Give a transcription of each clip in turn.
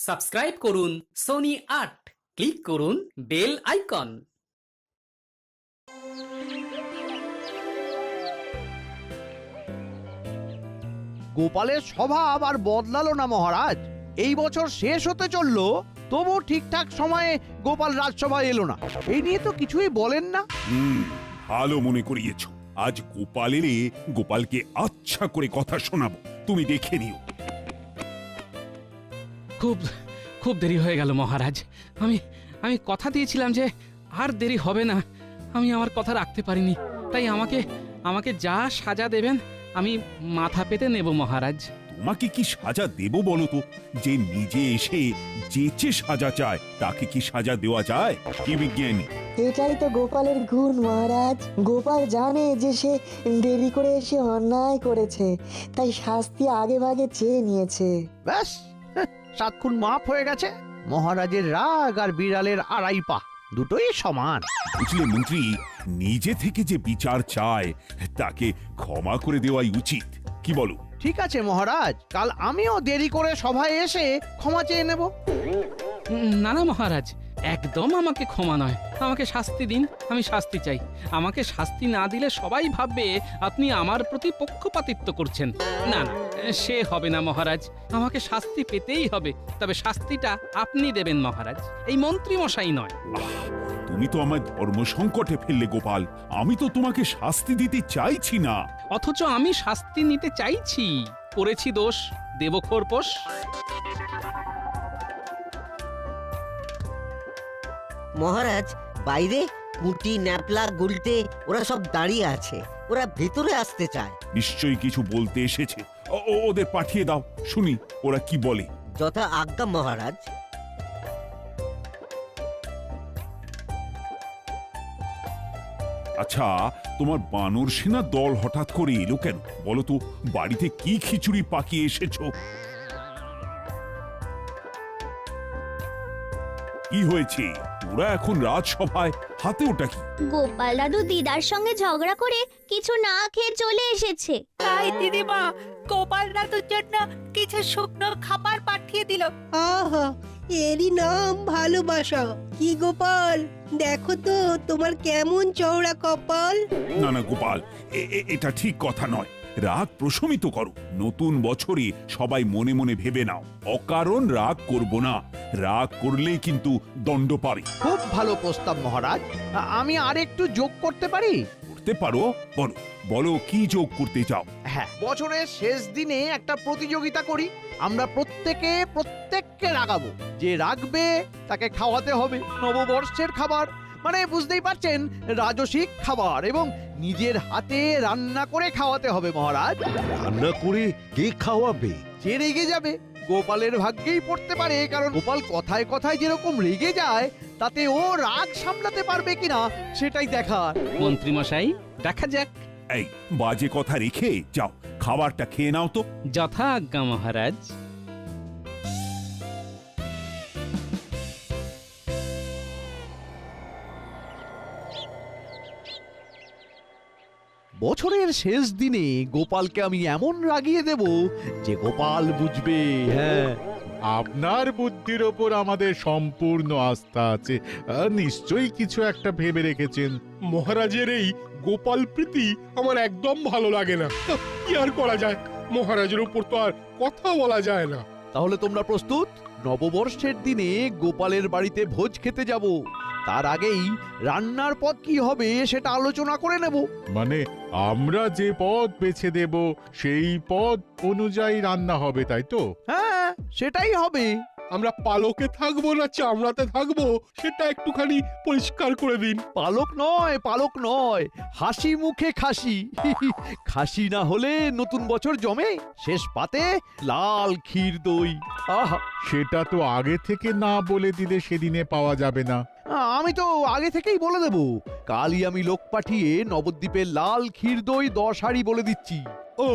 Subscribe করুন Sony ৮, click করুন bell icon. গোপালের স্বভাব আর বদলালো না মহারাজ। এই বছর শেষ হতে চললো, তবু ঠিকঠাক সময়ে গোপাল রাজসভায় এলো না। এই নিয়ে তো কিছুই বলেন না। ভালো মনে করিয়েছ। আজ গোপাল এলে গোপালকে আচ্ছা করে কথা শোনাবো, তুমি দেখে নিও। খুব খুব দেরি হয়ে গেল মহারাজ। আমি আমি কথা দিয়েছিলাম যে আর দেরি হবে না। আমি আমার কথা রাখতে পারিনি, তাই আমাকে যা সাজা দেবেন আমি মাথা পেতে নেব মহারাজ। তোমাকে কি সাজা দেব বলো তো? যে নিজে এসে যেচে সাজা চায় তাকে কি সাজা দেওয়া যায়? কি বিজ্ঞানী! এটাই তো গোপালের গুণ মহারাজ। গোপাল জানে যে সে দেরি করে এসে অন্যায় করেছে, তাই শাস্তি আগে ভাগে চেয়ে নিয়েছে। ব্যাস, 7 খুন মাফ হয়ে গেছে। মহারাজের রাগ আর বিড়ালের আড়াই পা দুটোই সমান। বুঝলে মন্ত্রী, নিজে থেকে যে বিচার চায় তাকে ক্ষমা করে দেওয়াই উচিত, কি বলো? ঠিক আছে মহারাজ, কাল আমিও দেরি করে সভায় এসে ক্ষমা চেয়ে নেব। না না মহারাজ, একদম আমাকে ক্ষমা নয়, আমাকে শাস্তি দিন। আমি শাস্তি চাই। আমাকে শাস্তি না দিলে সবাই ভাববে আপনি আমার প্রতি পক্ষপাতিত্ব করছেন। না না, সে হবে না মহারাজ। আমাকে শাস্তি পেতেই হবে, তবে শাস্তিটা আপনি দেবেন মহারাজ, এই মন্ত্রী মশাই নয়। তুমি তো আমার ধর্ম সংকটে ফেললে গোপাল। আমি তো তোমাকে শাস্তি দিতে চাইছি না। অথচ আমি শাস্তি নিতে চাইছি। করেছি দোষ, দেব খোরপোশ। মহারাজ, বাইরে পুঁটি, ন্যাপলা, গুলটে ওরা সব দাঁড়িয়ে আছে। ওরা ভেতরে আসতে চায়। নিশ্চয়ই কিছু বলতে এসেছে। ওদের পাঠিয়ে দাও, শুনি ওরা কি বলে। যথা আজ্ঞা মহারাজ। আচ্ছা, তোমার বানর সেনা দল হঠাৎ করে এলো কেন বলো তো? বাড়িতে কি খিচুড়ি পাকিয়ে এসেছো? কি হয়েছে? ওরা এখন রাজসভায়, হাতে ওটা কি? গোপাল দাদু দিদার সঙ্গে ঝগড়া করে কিছু না খেয়ে চলে এসেছে। তাই দিদিমা গোপাল দাদুর জন্য কিছু শুকনো খাবার পাঠিয়ে দিল। আহা, এরই নাম ভালোবাসা। কি গোপাল, দেখো তো তোমার কেমন চওড়া কপাল। না না গোপাল, এটা ঠিক কথা নয়। রাগ প্রশমিত করো। নতুন বছরে সবাই মনে মনে ভেবে নাও, অকারণ রাগ করব না। রাগ করলেই কিন্তু দণ্ড পাবে। খুব ভালো প্রস্তাব মহারাজ। আমি আর একটু যোগ করতে পারি? করতে পারো, বলো বলো কি যোগ করতে চাও? হ্যাঁ, বছরের শেষ দিনে একটা প্রতিযোগিতা করি। আমরা প্রত্যেককে রাগাবো। যে রাগবে তাকে খাওয়াতে হবে নববর্ষের খাবার, মানে বুঝতেই পারছেন, রাজসিক খাবার, এবং নিজের হাতে রান্না করে খাওয়াতে হবে মহারাজ। রান্না করে কে খাওয়াবে? যে রেগে যাবে। গোপালের ভাগ্যেই পড়তে পারে, কারণ গোপাল কথায় কথায় যেরকম রেগে যায়, তাতে ও রাগ সামলাতে পারবে কিনা সেটাই দেখার। মন্ত্রী মশাই, দেখা যাক। এই বাজে কথা রেখে যাও, খাবারটা খেয়ে নাও তো। যথা আজ্ঞা মহারাজ। বছরের শেষ দিনে গোপালকে আমি এমন রাগিয়ে দেব যে গোপাল বুঝবে। হ্যাঁ, আপনার বুদ্ধির ওপর আমাদের সম্পূর্ণ আস্থা আছে। নিশ্চয়ই কিছু একটা ভেবে রেখেছেন। মহারাজের এই গোপাল প্রীতি আমার একদম ভালো লাগে না। কি আর করা যায়, মহারাজের উপর তো আর কথা বলা যায় না। তাহলে তোমরা প্রস্তুত? নববর্ষের দিনে গোপালের বাড়িতে ভোজ খেতে যাব। তার আগেই রান্নার পদ কি হবে সেটা আলোচনা করে নেব। মানে আমরা যে পদ বেছে দেব সেই পদ অনুযায়ী রান্না হবে, তাই তো? হ্যাঁ, সেটাই হবে। আমরা পালকে থাকবো না চামড়াতে থাকবো সেটা একটুখানি পরিষ্কার করে দিন। পালক নয়, হাসি মুখে খাসি। খাসি না হলে নতুন বছর জমে। শেষ পাতে লাল ক্ষীর দই। আহা, সেটা তো আগে থেকে না বলে দিলে সেদিনে পাওয়া যাবে না। আমি তো আগে থেকেই বলে দেব, কালই আমি লোক পাঠিয়ে নবদ্বীপের লাল ক্ষীর দই 10 হাঁড়ি বলে দিচ্ছি। ও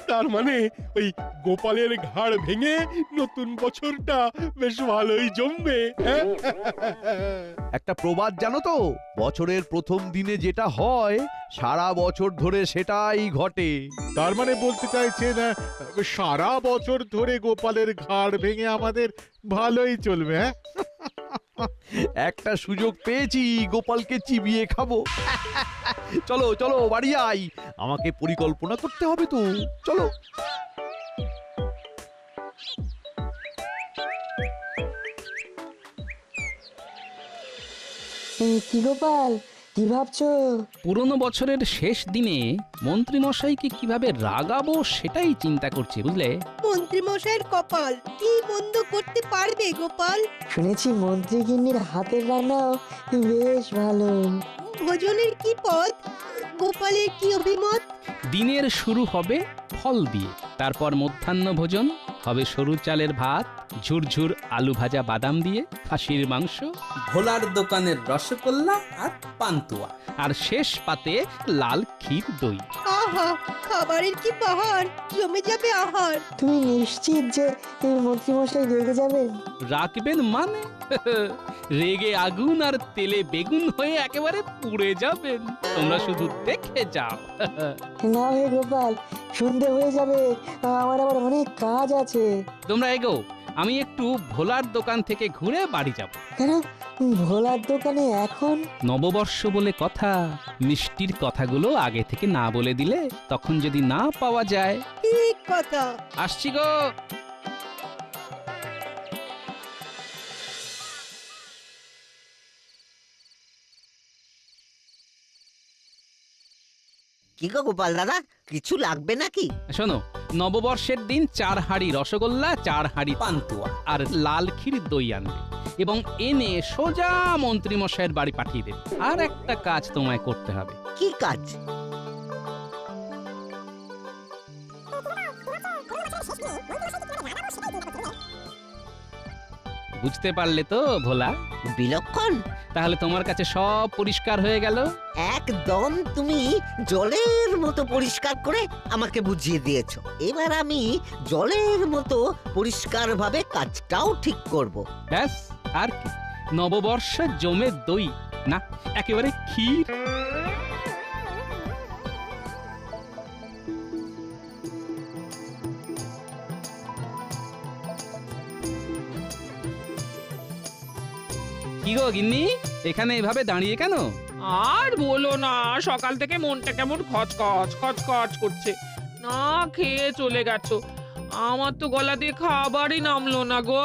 তার মানে ওই গোপালের ঘাড় ভেঙে নতুন বছরটা বেশ ভালোই জমবে, হ্যাঁ? একটা প্রবাদ জানো তো, বছরের প্রথম দিনে যেটা হয় সারা বছর ধরে সেটাই ঘটে। তার মানে বলতে চাইছেন সারা বছর ধরে গোপালের ঘাড় ভেঙে আমাদের ভালোই চলবে, হ্যাঁ? একটা সুযোগ পেয়েছি, গোপালকে চিবিয়ে খাবো। চলো চলো বাড়ি যাই, আমাকে পরিকল্পনা করতে হবে তো। চলো। কি গোপাল, কি ভাবছো? পুরনো বছরের শেষ দিনে মন্ত্রীমশাইকে কিভাবে রাগাবো সেটাই চিন্তা করছি, বুঝলে? মন্ত্রী মশাইয়ের কপাল কি মন্দ করতে পারবে গোপাল? শুনেছি মন্ত্রী গিন্নির হাতের রান্নাও বেশ ভালো। ভোজনের কি পদ? গোপালের কি অভিমত? দিনের শুরু হবে ফল দিয়ে, তারপর মধ্যাহ্ন ভোজন হবে সরু চালের ভাত, ঝুরঝুর আলু ভাজা বাদাম দিয়ে, খাসির মাংস, ভোলার দোকানের রসগোল্লা আর পান্তুয়া। আর শেষ পাতে লাল ক্ষীর দই। আহা, খাবারের কি বাহার, জমে যাবে আহার। তুমি নিশ্চিত যে মন্ত্রীমশাই রেগে যাবেন? রাখবেন মানে? রেগে আগুন আর তেলে বেগুন হয়ে একেবারে পুড়ে যাবেন। তোমরা শুধু দেখে যাও। না হে গোপাল, সন্ধে হয়ে যাবে, আমার আবার অনেক কাজ আছে। তোমরা এগো, আমি একটু ভোলার দোকান থেকে ঘুরে বাড়ি যাব। কেন ভোলার দোকানে এখন? নববর্ষ বলে কথা, মিষ্টির কথাগুলো আগে থেকে না বলে দিলে তখন যদি না পাওয়া যায়। ঠিক কথা। আসছি গো। কি গো গোপাল দাদা, কিছু লাগবে নাকি? শোনো, নববর্ষের দিন 4 হাঁড়ি রসগোল্লা, 4 হাঁড়ি পান্তুয়া আর লাল ক্ষীর দই আনবে এবং এনে সোজা মন্ত্রী মশাইয়ের বাড়ি পাঠিয়ে দেবে। আর একটা কাজ তোমায় করতে হবে। কি কাজ? বুঝতে পারলে তো ভোলা? বিলক্ষণ। তাহলে তোমার কাছে সব পরিষ্কার হয়ে গেল। একদম তুমি জলের মতো পরিষ্কার করে আমাকে বুঝিয়ে দিয়েছো। এবার আমি জলের মতো পরিষ্কারভাবে কাজটাও ঠিক করব। ব্যাস, আর কি? নববর্ষ জমে দই না, একেবারে ক্ষীর। কি গো গিন্নি, এখানে এভাবে দাঁড়িয়ে কেন? আর বলো না, সকাল থেকে মনটা কেমন খচখচ খচখচ করছে। না খেয়ে চলে গেছো, আমার তো গলা দিয়ে খাবারই নামলো না গো।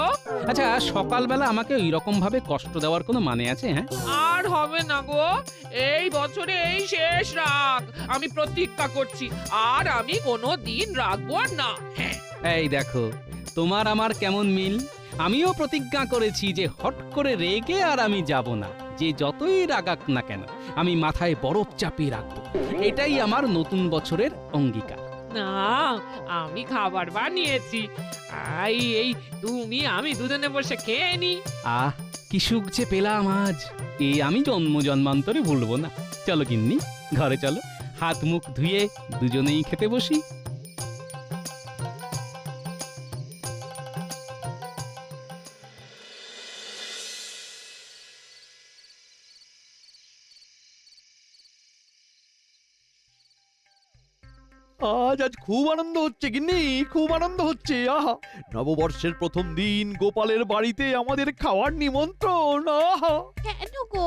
আচ্ছা, সকালবেলা আমাকে ওইরকম ভাবে কষ্ট দেওয়ার কোনো মানে আছে? হ্যাঁ, আর হবে না গো, এই বছরে এই শেষ রাগ। আমি প্রতিজ্ঞা করছি, আর আমি কোনো দিন রাখবো না। হ্যাঁ, এই দেখো, তোমার আমার কেমন মিল। আমিও প্রতিজ্ঞা করেছি যে হট করে রেগে আর আমি যাব না। যে যতই রাগাক না কেন, আমি মাথায় বরফ চাপিয়ে রাখবো। এটাই আমার নতুন বছরের অঙ্গীকার। না, আমি খাবার বানিয়েছি। এই তুমি আমি দুজনে বসে খেয়ে নি। আহ, কি সুখ যে পেলাম আজ, এই আমি জন্ম জন্মান্তরে ভুলবো না। চলো গিন্নি, ঘরে চলো, হাত মুখ ধুয়ে দুজনেই খেতে বসি। আজ খুব আনন্দ হচ্ছে গিন্নি, খুব আনন্দ হচ্ছে। আহা, নববর্ষের প্রথম দিন গোপালের বাড়িতে আমাদের খাওয়ার নিমন্ত্রণ। আহা, কেন গো,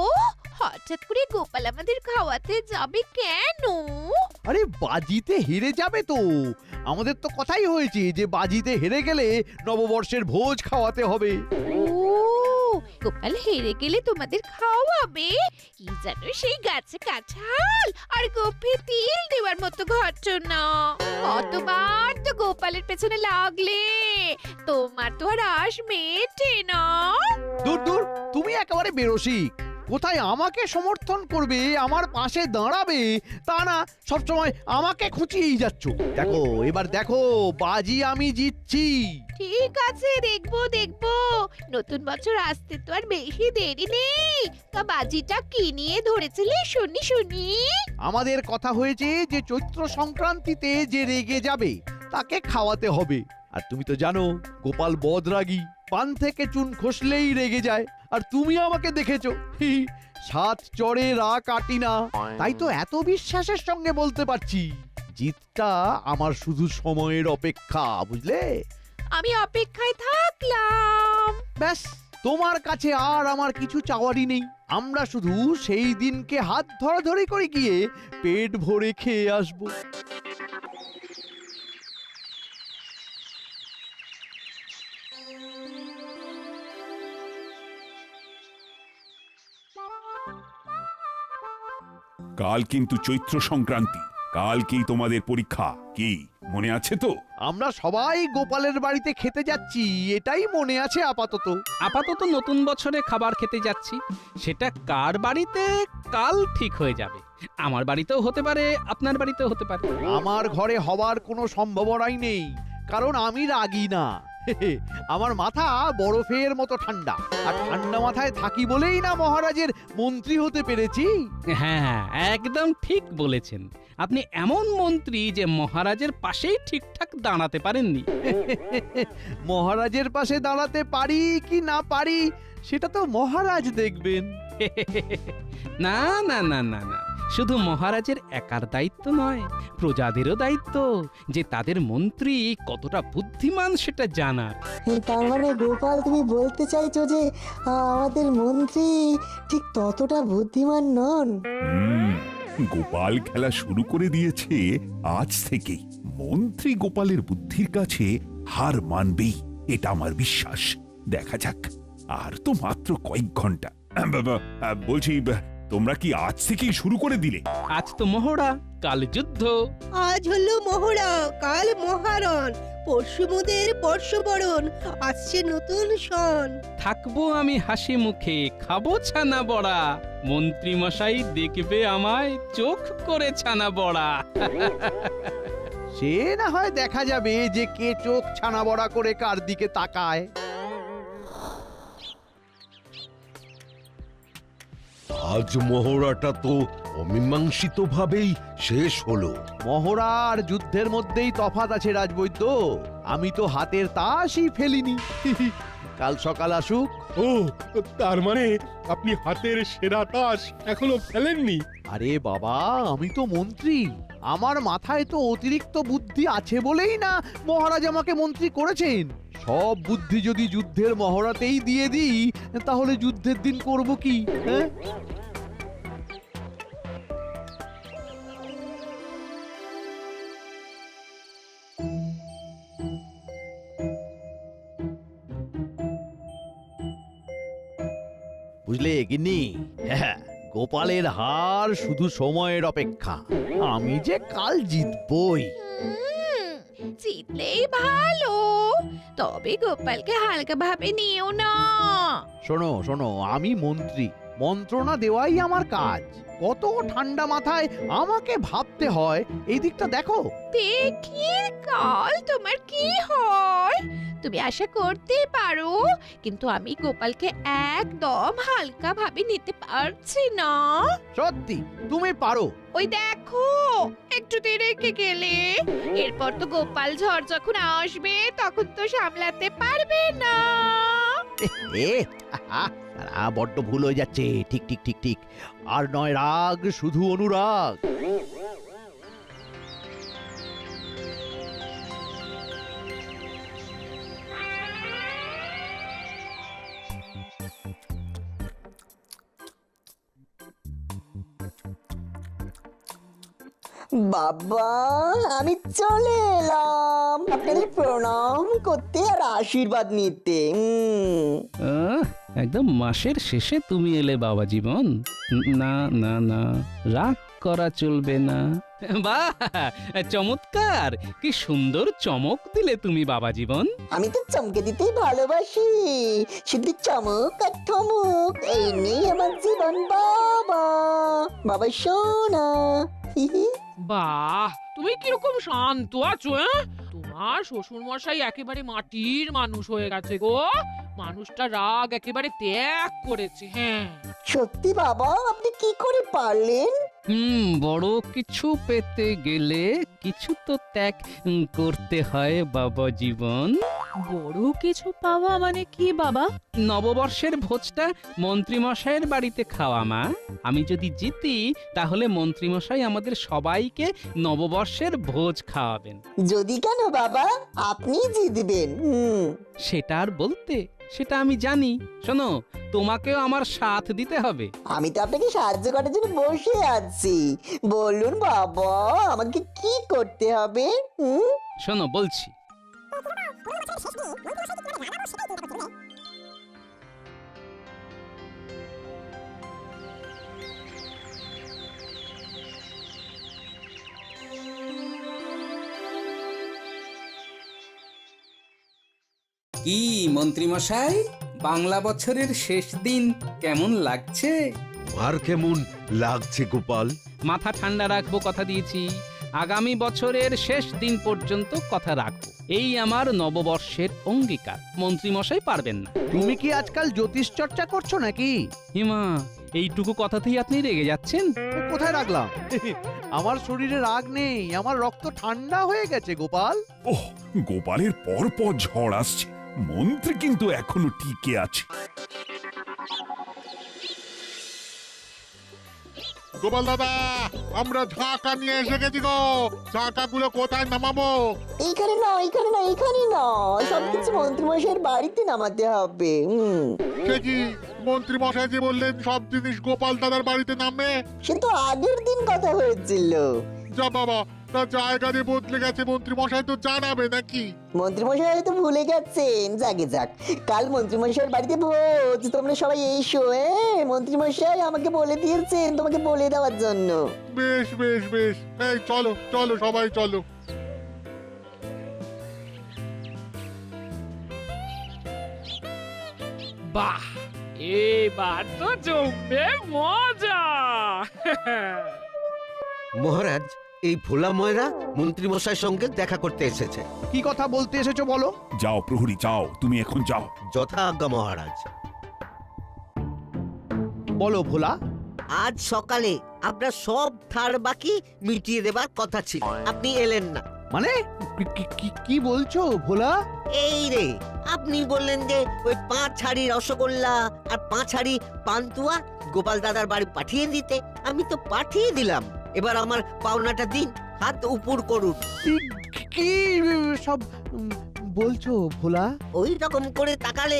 হঠাৎ করে গোপাল আমাদের খাওয়াতে যাবে কেন? আরে বাজিতে হেরে যাবে তো। আমাদের তো কথাই হয়েছে যে বাজিতে হেরে গেলে নববর্ষের ভোজ খাওয়াতে হবে। ও, গোপাল হেরে গেলে তোমাদের খাওয়াবে? কি জানো, সেই গাছে কাঁঠাল আর গোফে তিল দেওয়ার মতো ঘটনা। কতবার তো গোপালের পেছনে লাগলে, তোমার তো আর আশ মেটে না। দূর দূর, তুমি একেবারে বেরসিক। কোথায় আমাকে সমর্থন করবে, আমার পাশে দাঁড়াবে, তা না সবসময় আমাকে খুঁচিয়েই যাচ্ছ। দেখো, এবার দেখো, বাজি আমি জিতছি। ঠিক আছে, দেখবো দেখবো, নতুন বছর আসতে তো আর বেশি দেরি নেই। তা বাজিটা কি নিয়ে ধরেছিলে শুনি শুনি। আমাদের কথা হয়েছে যে চৈত্র সংক্রান্তিতে যে রেগে যাবে তাকে খাওয়াতে হবে। আর তুমি তো জানো গোপাল বদরাগী, পান থেকে চুন খসলেই রেগে যায়। আর তুমি আমাকে দেখেছো, সাত চড়ে রা কাটি না। তাই তো এত বিশ্বাসের সঙ্গে বলতে পারছি জিতটা আমার শুধু সময়ের অপেক্ষা, বুঝলে? আমি অপেক্ষায় থাকলাম। ব্যাস, তোমার কাছে আর আমার কিছু চাওয়ারই নেই। আমরা শুধু সেই দিনকে হাত ধরাধরি করে গিয়ে পেট ভরে খেয়ে আসবো। কাল কিন্তু চৈত্র সংক্রান্তি, কালকেই তোমাদের পরীক্ষা। কি মনে আছে তো? আমরা সবাই গোপালের বাড়িতে খেতে যাচ্ছি, এটাই মনে আছে আপাতত। আপাতত নতুন বছরে খাবার খেতে যাচ্ছি, সেটা কার বাড়িতে কাল ঠিক হয়ে যাবে। আমার বাড়িতেও হতে পারে, আপনার বাড়িতেও হতে পারে। আমার ঘরে হওয়ার কোনো সম্ভাবনাই নেই, কারণ আমি রাগী না। আমার মাথা বরফের মতো ঠান্ডা, আর ঠান্ডা মাথায় থাকি বলেই না মহারাজের মন্ত্রী হতে পেরেছি। হ্যাঁ, একদম ঠিক বলেছেন। আপনি এমন মন্ত্রী যে মহারাজের পাশেই ঠিকঠাক দাঁড়াতে পারেননি। মহারাজের পাশে দাঁড়াতে পারি কি না পারি সেটা তো মহারাজ দেখবেন। না না না না না, শুধু মহারাজের একার দায়িত্ব নয়, প্রজাদেরও দায়িত্ব যে তাদের মন্ত্রী কতটা বুদ্ধিমান সেটা জানার। তার মানে গোপাল, তুমি বলতে চাইছো যে আমাদের মন্ত্রী ঠিক ততটা বুদ্ধিমান নন? গোপাল খেলা শুরু করে দিয়েছে আজ থেকেই। মন্ত্রী গোপালের বুদ্ধির কাছে হার মানবেই, এটা আমার বিশ্বাস। দেখা যাক, আর তো মাত্র কয়েক ঘন্টা। বলছি, তোমরা কি আজ থেকেই শুরু করে দিলে? আজ তো মহড়া, কাল যুদ্ধ। আজ হলো মহড়া, কাল মহারণ, পরশু মোদের বর্ষবরণ, আসছে নতুন সন। থাকবো আমি হাসি মুখে, খাবো ছানা বড়া, মন্ত্রী মশাই দেখবে আমায় চোখ করে ছানা বড়া। সে না হয় দেখা যাবে যে কে চোখ ছানা বড়া করে কার দিকে তাকায়। আজ মহড়াটা তো অমীমাংসিত ভাবেই শেষ হলো। মহড়া আর যুদ্ধের মধ্যেই তফাৎ আছে রাজবৈদ্য। আমি তো হাতের তাসই ফেলিনি। কাল সকাল আসুক। ও, তার মানে আপনি হাতের সেরা তাস এখনো ফেলেননি? আরে বাবা, আমি তো মন্ত্রী, আমার মাথায় তো অতিরিক্ত বুদ্ধি আছে বলেই না মহারাজ আমাকে মন্ত্রী করেছেন। সব বুদ্ধি যদি যুদ্ধের মহড়াতেই দিয়ে দিই, তাহলে যুদ্ধের দিন করব কি? হ্যাঁ, বুঝলে গিন্নি? হ্যাঁ, গোপালের হার শুধু সময়ের অপেক্ষা। আমি যে কাল জিতবই। জিতলেই ভালো, তবে গোপালকে হালকা ভাবে নিও না। শোনো শোনো, আমি মন্ত্রী, মন্ত্রণা দেওয়াই আমার কাজ। কত ঠান্ডা মাথায় আমাকে ভাবতে হয়, এই দিকটা দেখো। দেখি কাল তোমার কি হয়। তুমি আশা করতে পারো, কিন্তু আমি গোপালকে একদম হালকা ভাবে নিতে পারছি না। সত্যি তুমি পারো। ওই দেখো, একটুতে রেখে গেলে, এরপর তো গোপাল ঝড় যখন আসবে তখন তো সামলাতে পারবে না। বড্ড ভুল হয়ে যাচ্ছে। ঠিক ঠিক ঠিক ঠিক, আর নয় রাগ, শুধু অনুরাগ। বাবা, আমি চলে এলাম আপনাদের প্রণাম করতে আর আশীর্বাদ নিতে। একদম মাসের শেষে তুমি এলে বাবা জীবন। না না না, রাগ করা চলবে না। বাহ, চমৎকার! কি সুন্দর চমক দিলে তুমি বাবা জীবন। আমি তো চমকে দিতেই ভালোবাসি, শুধু চমক আর থমক এই নিয়ে আমার জীবন। বাবা, বাবা সোনা। বাহ, তুমি কিরকম শান্ত আছো? তোমার শ্বশুর মশাই একেবারে মাটির মানুষ হয়ে গেছে গো। মানুষটা রাগ একেবারে ত্যাগ করেছে। হ্যাঁ, সত্যি বাবা, আপনি কি করে পারলেন? বড় কিছু পেতে গেলে কিছু তো ত্যাগ করতে হয় বাবা জীবন। বড় কিছু পাওয়া মানে কি বাবা? নববর্ষের ভোজটা মন্ত্রীমশাইয়ের বাড়িতে খাওয়া মা। আমি যদি জিতি তাহলে মন্ত্রীমশাই আমাদের সবাইকে নববর্ষের ভোজ খাওয়াবেন। যদি কেন বাবা, আপনি জিতবেন। সেটা আর বলতে, সেটা আমি জানি। শোনো, তোমাকেও আমার সাথ দিতে হবে। আমি তো আপনাকে সাহায্য করার জন্য বসে আছি। বলুন বাবা, আমাকে কি করতে হবে? শোনো বলছি। কি মন্ত্রীমশাই, বাংলা বছরের শেষ দিন কেমন লাগছে? আর কেমন লাগছে গোপাল? মাথা ঠান্ডা রাখবো, কথা দিয়েছি। আগামী বছরের শেষ দিন পর্যন্ত কথা রাখবো, এই আমার নববর্ষের অঙ্গীকার। মন্ত্রীমশাই পারবেন না। তুমি কি আজকাল জ্যোতিষ চর্চা করছো নাকি? হিমা, এইটুকু কথাতেই আপনি রেগে যাচ্ছেন? কোথায় রাখলাম? আমার শরীরে রাগ নেই, আমার রক্ত ঠান্ডা হয়ে গেছে গোপাল। ওহ, গোপালের পর পর ঝড় আসছে, মন্ত্রী কিন্তু এখনো টিকে আছে। গোপাল দাদা, আমরা ঝাঁকা নিয়ে এসে গেছি গো। ঝাঁকাগুলো কোথায় নামাবো? এইখানে না, এইখানে না, এইখানে না, সবকিছু মন্ত্রীমশাইয়ের বাড়িতে নামাতে হবে। সে কি, মন্ত্রী মশাই যে বললেন সব জিনিস গোপাল দাদার বাড়িতে নামবে? সে তো আগের দিন কথা হয়েছিল। যা বাবা, তার জায়গা দিয়ে বদলে গেছে, মন্ত্রী মশাই তো জানাবে নাকি? মন্ত্রীমশাই হয়তো ভুলে গেছেন। যাকে যাক, কাল মন্ত্রীমশাইয়ের বাড়িতে ভোজ, তোমরা সবাই এসো। মন্ত্রীমশাই আমাকে বলে দিয়েছেন তোমাকে বলে দেওয়ার জন্য। বেশ বেশ বেশ, এই চলো চলো সবাই চলো। বাহ, এবার তো জমবে মজা। মহারাজ, এই ভোলা ময়রা মন্ত্রী মশাইয়ের সঙ্গে দেখা করতে এসেছে। কি কথা বলতে এসেছো বলো? যাও প্রহরী, যাও, তুমি এখন যাও। যথা আজ্ঞা মহারাজ। বলো ভোলা। আজ সকালে আপনার সব ধার বাকি মিটিয়ে দেবার কথা ছিল, আপনি এলেন না। মানে কি বলছো ভোলা? এই রে, আপনি বললেন যে ওই 5 হাঁড়ি রসগোল্লা আর 5 হাঁড়ি পান্তুয়া গোপাল দাদার বাড়ি পাঠিয়ে দিতে। আমি তো পাঠিয়ে দিলাম, এবার আমার পাওনাটা দিন, হাত উপর করুন। কি সব বলছো ভোলা? ওই রকম করে তাকালে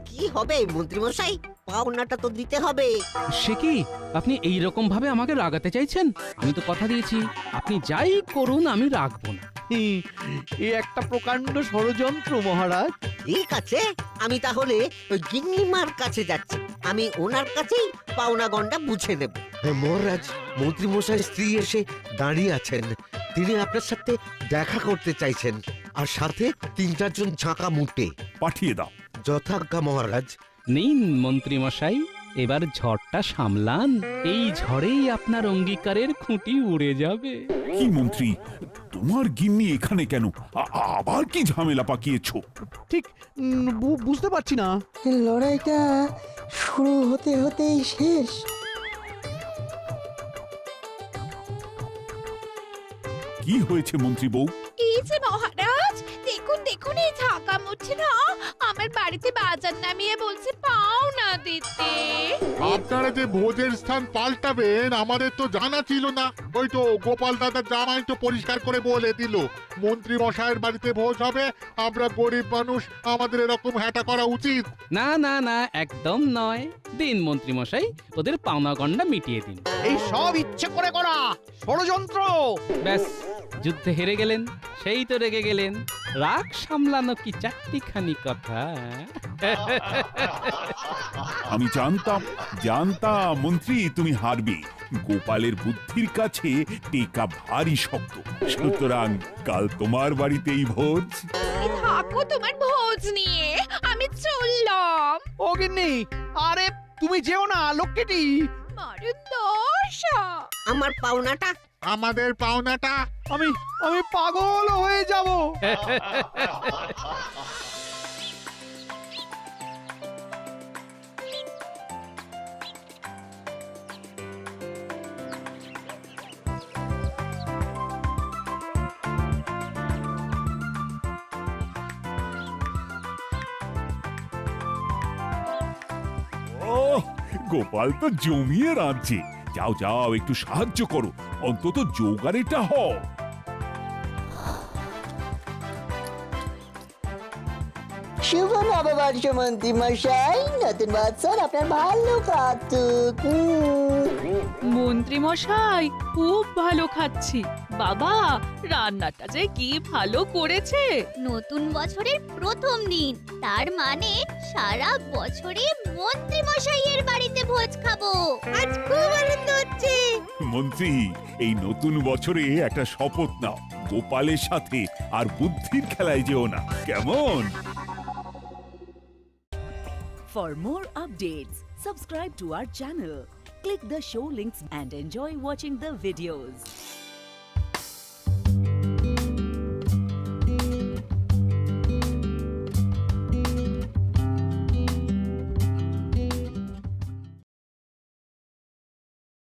কি হবে মন্ত্রী মশাই? পাওনাটা তো দিতে হবে। সে কি, আপনি এই রকম ভাবে আমাকে রাগাতে চাইছেন? আমি তো কথা দিয়েছি, আপনি যাই করুন আমি রাখবো না। এ একটা প্রকাণ্ড ষড়যন্ত্র মহারাজ। ঠিক আছে, আমি তাহলে ওই গিন্নিমার কাছে যাচ্ছি, আমি ওনার কাছেই পাওনা গন্ডা বুঝে নেব। মহারাজ, মন্ত্রী মশাই স্ত্রী এসে দাঁড়িয়ে আছেন, তিনি আপনার সাথে দেখা করতে চাইছেন, আর সাথে 3-4 জন ঝাঁকা মুটে। পাঠিয়ে দাও। যথাজ্ঞা মহারাজ। নিন মন্ত্রীমশাই, এবার ঝড়টা সামলান। এই ঝড়েই আপনার অঙ্গীকারের খুঁটি উড়ে যাবে। কি মন্ত্রী, তোমার গিন্নি এখানে কেন? আবার কি ঝামেলা পাকিয়েছো? ঠিক বুঝতে পারছি না। লড়াইটা শুরু হতে হতেই শেষ। কি হয়েছে মন্ত্রী বউ? এই যে মহারাজ, দেখুন দেখুন, এই ঝাঁকা মুচ্ছে না আমার বাড়িতে বাজার নামিয়ে বলছে পাওনা দিতে। আপনারা যে ভোজের স্থান পাল্টাবেন আমাদের তো জানা ছিল না। ওই তো গোপাল দাদার জামাই তো পরিষ্কার করে বলে দিল, মন্ত্রী মশাইয়ের বাড়িতে ভোজ হবে, আমরা গরিব মানুষ, আমাদের এরকম হ্যাটা করা উচিত না। না না, একদম নয়। দিন মন্ত্রীমশাই, ওদের পাওনা গন্ডা মিটিয়ে দিন। এই সব ইচ্ছে করে করা ষড়যন্ত্র। ব্যাস, যুদ্ধে হেরে গেলেন, সেই তো রেগে গেলেন। রাগ সামলানো কি চারটিখানি কথা। আমি জানতাম মন্ত্রী তুমি হারবে। গোপালের বুদ্ধির কাছে টেকা ভারী শক্ত। সুতরাং কাল তোমার বাড়িতেই ভোজ। থাকো তোমার ভোজ নিয়ে, আমি চললাম। ও গিন্নি, আরে তুমি যেও না, লক্ষ্মীটি। মারুন দশা। আমার পাওনাটা আমাদের পাওনাটা। আমি আমি পাগল হয়ে যাব। ও গোপাল তো জমিয়ে রাঁধছে। যাও যাও একটু সাহায্য করো, অন্তত জোগাড়িটা হও। শুভ নববর্ষ মন্ত্রী মশাই, নতুন বছর আপনার ভালো কাটুক। মন্ত্রী মশাই খুব ভালো খাচ্ছি। বাবা রান্নাটা যে কি ভালো করেছে। নতুন বছরের প্রথম দিন, তার মানে সারা বছরে মন্ত্রী মশাইয়ের বাড়িতে ভোজ খাবো। আজ খুব আনন্দ হচ্ছে। মন্ত্রী, এই নতুন বছরে একটা শপথ নাও, গোপালের সাথে আর বুদ্ধির খেলায় যেও না, কেমন? For more updates, subscribe to our channel, click the show links and enjoy watching the videos.